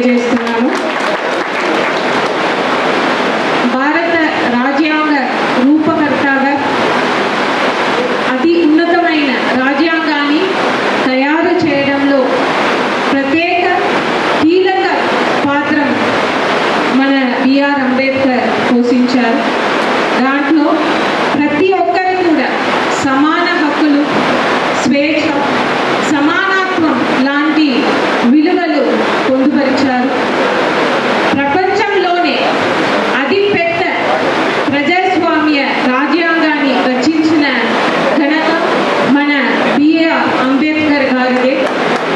తెలియజేస్తున్నాను. భారత రాజ్యాంగ రూపకర్తగా అతి ఉన్నతమైన రాజ్యాంగాన్ని తయారు చేయడంలో ప్రత్యేక కీలక పాత్ర మన బిఆర్ అంబేద్కర్ పోషించారు. దాంట్లో ప్రతి ఒక్కరు కూడా సమాన హక్కులు, స్వేచ్ఛ, సమానత్వం లాంటి విలువలు పొందుపరిచారు. ప్రపంచంలోనే అతిపెద్ద ప్రజాస్వామ్య రాజ్యాంగాన్ని రచించిన ఘనత మన బిఆర్ అంబేద్కర్ గారిదే.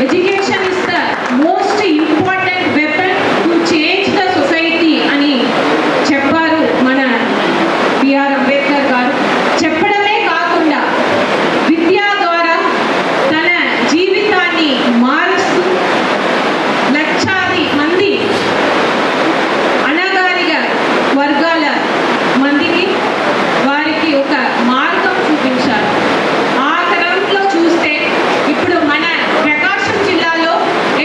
Education is the most important weapon to change the society అని చెప్పారు మన బిఆర్ అంబేద్కర్ గారు. చెప్పడమే కాకుండా విద్య ద్వారా తన జీవితాన్ని మారుస్తూ లక్షాది మంది అణగారిన వర్గాల మందికి వారికి ఒక మార్గం చూపించారు. ఆ తరంలో చూస్తే ఇప్పుడు మన ప్రకాశం జిల్లాలో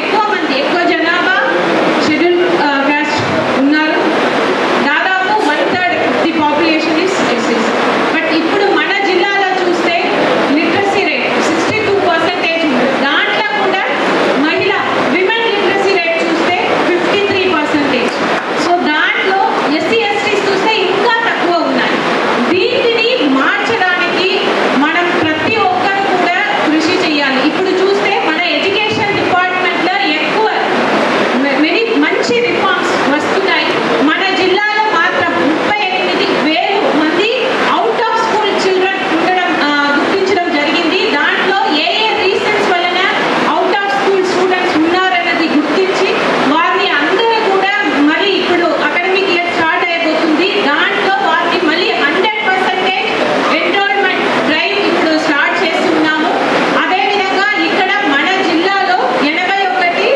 ఎక్కువ జనాభా షెడ్యూల్ కాస్ట్ ఉన్నారు. దాదాపు 1/3 ది పాపులేషన్ ఇస్ ఎస్సీస్. బట్ ఇప్పుడు మన జిల్లాలో చూస్తే లిటరసీ రేట్ 62% ఉంది. దాంట్లో కూడా విమెన్ లిటరసీ రేట్ చూస్తే 53%. సో దాంట్లో ఎస్సీఎస్టీస్ చూస్తే ఇంకా తక్కువ ఉన్నాయి. వీటిని మార్చడానికి మనం ప్రతి ఒక్కరు కూడా కృషి చేయాలి. ఇప్పుడు చూస్తే మన ఎడ్యుకేషన్ డిపార్ట్మెంట్లో ఎక్కువ మంచి రిఫార్మ్స్ వస్తున్నాయి. మన జిల్లాలో మాత్రం 38,000 మంది అవుట్ ఆఫ్ స్కూల్ చిల్డ్రన్ ఉండడం గుర్తించడం జరిగింది. దాంట్లో ఏ రీజన్స్ వలన అవుట్ ఆఫ్ స్కూల్ స్టూడెంట్స్ ఉన్నారన్నది గుర్తించి వారిని అందరూ కూడా మళ్ళీ ఇప్పుడు అకాడమిక్ ఇయర్ స్టార్ట్ అయిపోతుంది. దాంట్లో వారిని మళ్ళీ 100% ఎన్రోల్మెంట్ డ్రైవ్ ఇప్పుడు స్టార్ట్ చేస్తున్నాము. అదేవిధంగా ఇక్కడ మన జిల్లాలో 81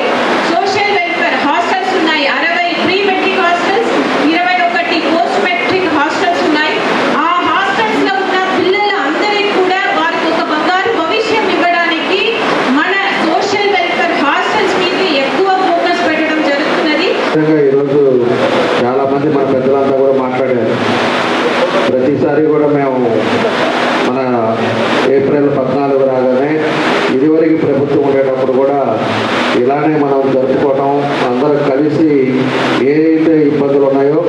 సోషల్ వెల్ఫేర్ హాస్టల్స్ ఉన్నాయి. 60 pre matric hostels, 21 post matric hostels ఉన్నాయి. ఆ హాస్టల్స్ లో ఉన్న పిల్లల అందరికీ కూడా వారికి ఒక బంగారు భవిష్యం ఇవ్వడానికి మన సోషల్ వెల్ఫేర్ హాస్టల్స్ మీద ఎక్కువ ఫోకస్ పెట్టడం జరుగుతున్నది. ఈరోజు చాలా మంది మన పెద్దలంతా కూడా మాట్లాడారు. ప్రతిసారి కూడా మేము మన ఏప్రిల్ 14 రాగానే ఇదివరకు ప్రభుత్వం ఉండేటప్పుడు కూడా ఇలానే మనం జరుపుకోవటం, అందరం కలిసి ఏదైతే ఇబ్బందులు ఉన్నాయో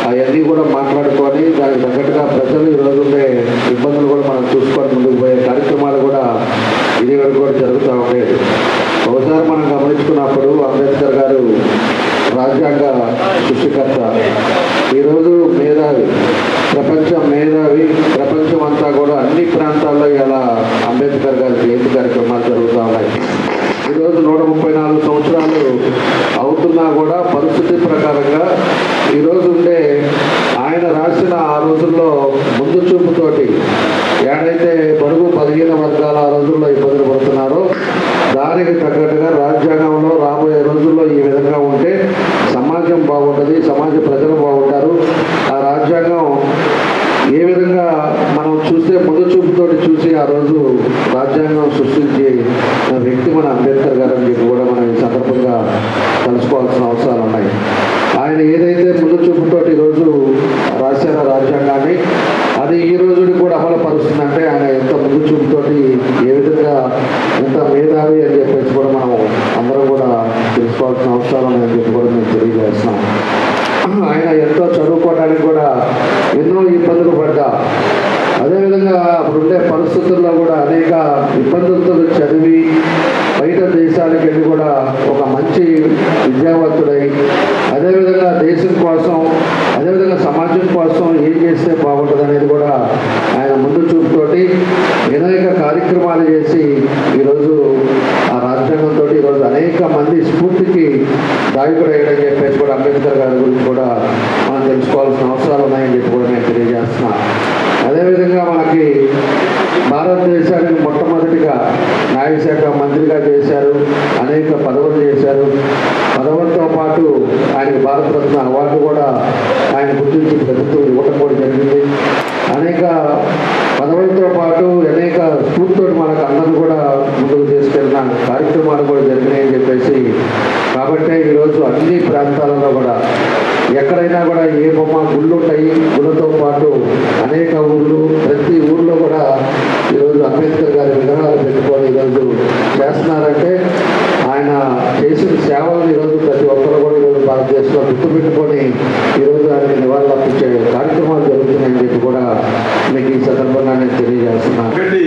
అవన్నీ కూడా మాట్లాడుకొని దానికి తగ్గట్టుగా ప్రజలు ఈరోజు ఉండే ఇబ్బందులు కూడా మనం చూసుకొని ముందుకు పోయే కార్యక్రమాలు కూడా ఇదివరకు కూడా జరుగుతూ ఉండేది. ఒకసారి మనం గమనించుకున్నప్పుడు అంబేద్కర్ గారు రాజ్యాంగ సృష్టికర్త, ఈరోజు మేధావి, ప్రపంచం అంతా కూడా అన్ని ప్రాంతాల్లో ఇలా అంబేద్కర్ గారి జయంతి కార్యక్రమాలు జరుగుతూ ఉన్నాయి. ఈరోజు 134 సంవత్సరాలు అవుతున్నా కూడా పరిస్థితి ప్రకారంగా ఈరోజు ఉండే ఆయన రాసిన ఆ రోజుల్లో ముందు చూపుతోటి ఏడైతే బడుగు 15 వర్గాల ఆ రోజుల్లో ఇబ్బందులు పడుతున్నారో దానికి తగ్గట్టుగా రాజ్యాంగంలో రాబోయే రోజుల్లో ఈ విధంగా ఉంటే సమాజం బాగుంటుంది, ప్రజలు బాగుంటారు. ఆ రాజ్యాంగం ఏ విధంగా మనం చూస్తే ముందు చూపుతోటి చూసి ఆ రోజు రాజ్యాంగం సృష్టించి వ్యక్తి మన అంబేద్కర్ గారు అని చెప్పి కూడా మనం ఈ సందర్భంగా తెలుసుకోవాల్సిన అవసరాలు ఉన్నాయి. ఆయన ఏదైతే ముందు చూపుతోటి ఈరోజు రాశారో రాజ్యాంగాన్ని, అది ఈ రోజు కూడా అమలు పరుస్తుందంటే ఆయన ఎంత ముందు చూపుతోటి, ఏ విధంగా ఎంత మేధావి అని చెప్పేసి కూడా మనం అందరం కూడా తెలుసుకోవాల్సిన అవసరాలు ఉన్నాయని చెప్పి కూడా మేము తెలియజేస్తున్నాం. ఆయన ఎంతో చదువుకోవడానికి కూడా ఎన్నో ఇబ్బందులు పడ్డా, అదేవిధంగా అప్పుడుండే పరిస్థితుల్లో కూడా అనేక ఇబ్బందులతో చదివి బయట దేశాలకు వెళ్ళి కూడా ఒక మంచి విద్యావంతుడై, అదేవిధంగా దేశం కోసం, అదేవిధంగా సమాజం కోసం ఏం చేస్తే బాగుంటుంది అనేది కూడా ఆయన ముందు చూపుతోటి అనేక కార్యక్రమాలు చేసి ఈరోజు ఆ రాజ్యాంగంతో ఈరోజు అనేక మంది స్ఫూర్తికి దాయకుడయ్యాడని చెప్పేసి కూడా అంబేద్కర్ గారి గురించి కూడా మనం తెలుసుకోవాల్సిన అవసరాలు ఉన్నాయని చెప్పి కూడా నేను తెలియజేస్తున్నాను. అదేవిధంగా మనకి భారతదేశానికి మొట్టమొదటిగా న్యాయశాఖ మంత్రిగా చేశారు, అనేక పదవులు చేశారు. పదవులతో పాటు ఆయనకి భారతరత్న అవార్డు కూడా ఆయన గుర్తించి ప్రభుత్వం ఇవ్వడం కూడా జరిగింది. అనేక పదవులతో పాటు అనేక స్ఫూర్తితో మనకు అందరూ కూడా ముందుకు తీసుకెళ్ళిన కార్యక్రమాలు కూడా జరిగినాయని చెప్పేసి, కాబట్టి ఈరోజు అన్ని ప్రాంతాలలో కూడా ఎక్కడైనా కూడా ఏ బొమ్మ గుళ్ళు ఉంటాయి, గుళ్ళతో పాటు అనేక ఊళ్ళు, ప్రతి ఊళ్ళో కూడా ఈరోజు అంబేద్కర్ గారి విగ్రహాలు పెట్టుకొని ఈరోజు చేస్తున్నారంటే ఆయన చేసిన సేవలను ఈరోజు ప్రతి ఒక్కరు కూడా ఈరోజు భారతదేశంలో గుర్తుపెట్టుకొని ఈరోజు ఆయనకి నివాళులు అర్పించే కార్యక్రమాలు జరుగుతున్నాయని చెప్పి కూడా మీకు ఈ సందర్భంగా నేను తెలియజేస్తున్నాను. ఒకటి,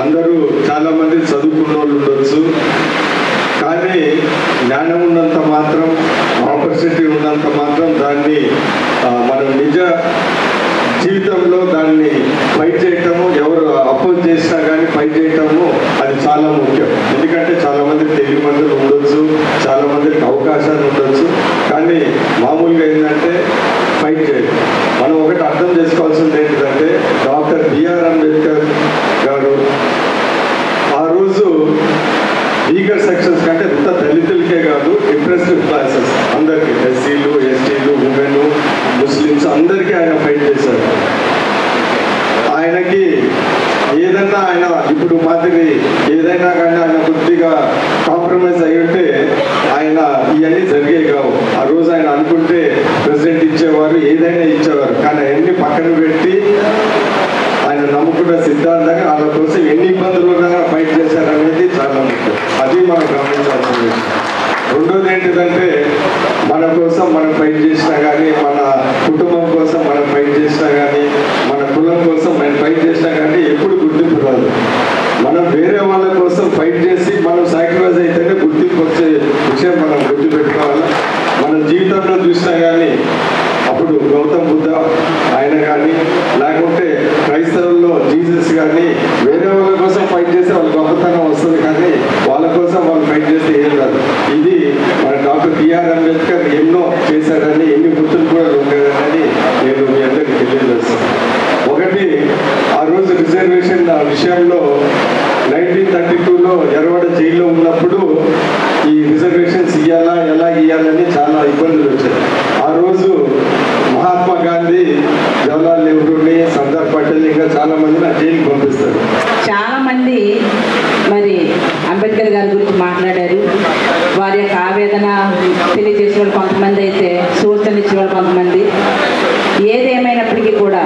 అందరూ చాలామంది చదువుకున్న వాళ్ళు ఉండొచ్చు, కానీ జ్ఞానం ఉన్నంత మాత్రం, ఆపర్చునిటీ ఉన్నంత మాత్రం దాన్ని మనం నిజ జీవితంలో దాన్ని ఫైట్ చేయటము, ఎవరు అపోజ్ చేసినా కానీ ఫైట్ చేయటము అది చాలా ముఖ్యం. ఎందుకంటే చాలామంది తెలివి మందులు ఉండొచ్చు, చాలామందికి అవకాశాలు ఉండొచ్చు, కానీ మామూలుగా ఏంటంటే ఫైట్ చేయాలి. మనం ఒకటి అర్థం చేసుకోవాల్సింది ఏంటంటే డాక్టర్ బిఆర్ అంబేద్కర్ గారు ఆ రోజు వీకర్ సెక్షన్స్ కంటే ఇంత దళితులకే కాదు, ఇంప్రెసివ్ క్లాసెస్ అందరికీ, ఎస్సీలు, ఎస్టీలు, ఉమెన్, ముస్లిమ్స్ అందరికీ ఆయన ఫైట్ చేశారు. ఆయనకి ఏదైనా ఆయన ఇప్పుడు మాదిరి ఏదైనా కానీ ఆయన కొద్దిగా కాంప్రమైజ్ అయి ఉంటే ఆయన ఇవన్నీ జరిగే కావు. ఆ రోజు ఆయన అనుకుంటే ప్రెసిడెంట్ ఇచ్చేవారు, ఏదైనా ఇచ్చేవారు, కానీ అవన్నీ పక్కన పెట్టి ఆయన నమ్ముకున్న సిద్ధాంతంగా వాళ్ళ కోసం ఎన్ని ఇబ్బందులు ఉన్నా ఫైట్ చేశారనేది చాలా ముఖ్యం. అది మనం గమనించాల్సింది. రెండోది ఏంటిదంటే మన కోసం మనం ఫైట్ చేసినా కానీ, మన కుటుంబం కోసం మనం ఫైట్ చేసినా కానీ, మన కులం కోసం మనం ఫైట్ చేసినా కానీ ఎప్పుడు గుర్తింపు రాదు. మనం వేరే వాళ్ళ కోసం ఫైట్ చేసి మనం సాక్రిఫైస్ అయితేనే గుర్తింపు వచ్చే విషయం మనం గుర్తుపెట్టుకోవాలి. మన జీవితంలో చూసినా కానీ అప్పుడు గౌతమ్ బుద్ధ ఆయన కానీ, లేకుంటే క్రైస్తవుల్లో జీసస్ కానీ వేరే వాళ్ళ కోసం ఫైట్ చేస్తే వాళ్ళ గొప్పతనం వస్తుంది, కానీ వాళ్ళ కోసం వాళ్ళు ఫైట్ చేస్తే ఏం రాదు. ఇది మన డాక్టర్ బిఆర్ అంబేద్కర్ ఎన్నో చేశారని, ఎన్ని గుర్తులు కూడా ఉండేదని నేను మీ అందరికీ తెలియజేస్తాను. ఒకటి, ఆ రోజు రిజర్వేషన్ విషయంలో 1932లో ఎర్రవాడ జైల్లో ఉన్నప్పుడు ఈ రిజర్వేషన్స్ ఇవ్వాలా, ఎలా ఇవ్వాలని చాలా ఇబ్బందులు వచ్చాయి. ఆ రోజు మహాత్మా గాంధీ, జవహర్లాల్ నెహ్రూని, సర్దార్ పటేల్ ఇంకా చాలా మందిని జైలుకి పంపిస్తారు. చాలా మంది మరి అంబేద్కర్ గారి గురించి మాట్లాడారు. వారి యొక్క ఆవేదన తెలియజేసే వాళ్ళు కొంతమంది అయితే, సూచనలు ఇచ్చేవాళ్ళు కొంతమంది. ఏదేమైనప్పటికీ కూడా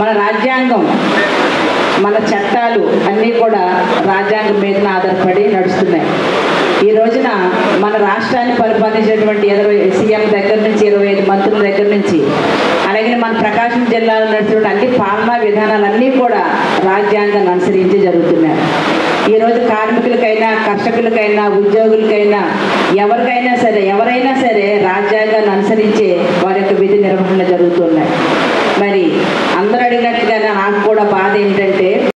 మన రాజ్యాంగం, మన చట్టాలు అన్నీ కూడా రాజ్యాంగం మీద ఆధారపడి నడుస్తున్నాయి. ఈ రోజున మన రాష్ట్రాన్ని పరిపాలించేటువంటి 20 సీఎం దగ్గర నుంచి 25 మంత్రుల దగ్గర నుంచి, అలాగే మన ప్రకాశం జిల్లాలో నడుస్తున్న అన్ని పాలనా విధానాలన్నీ కూడా రాజ్యాంగాన్ని అనుసరించి జరుగుతున్నాయి. ఈరోజు కార్మికులకైనా, కర్షకులకైనా, ఉద్యోగులకైనా, ఎవరైనా సరే రాజ్యాంగాన్ని అనుసరించే వారి యొక్క విధి నిర్వహణ జరుగుతుంది.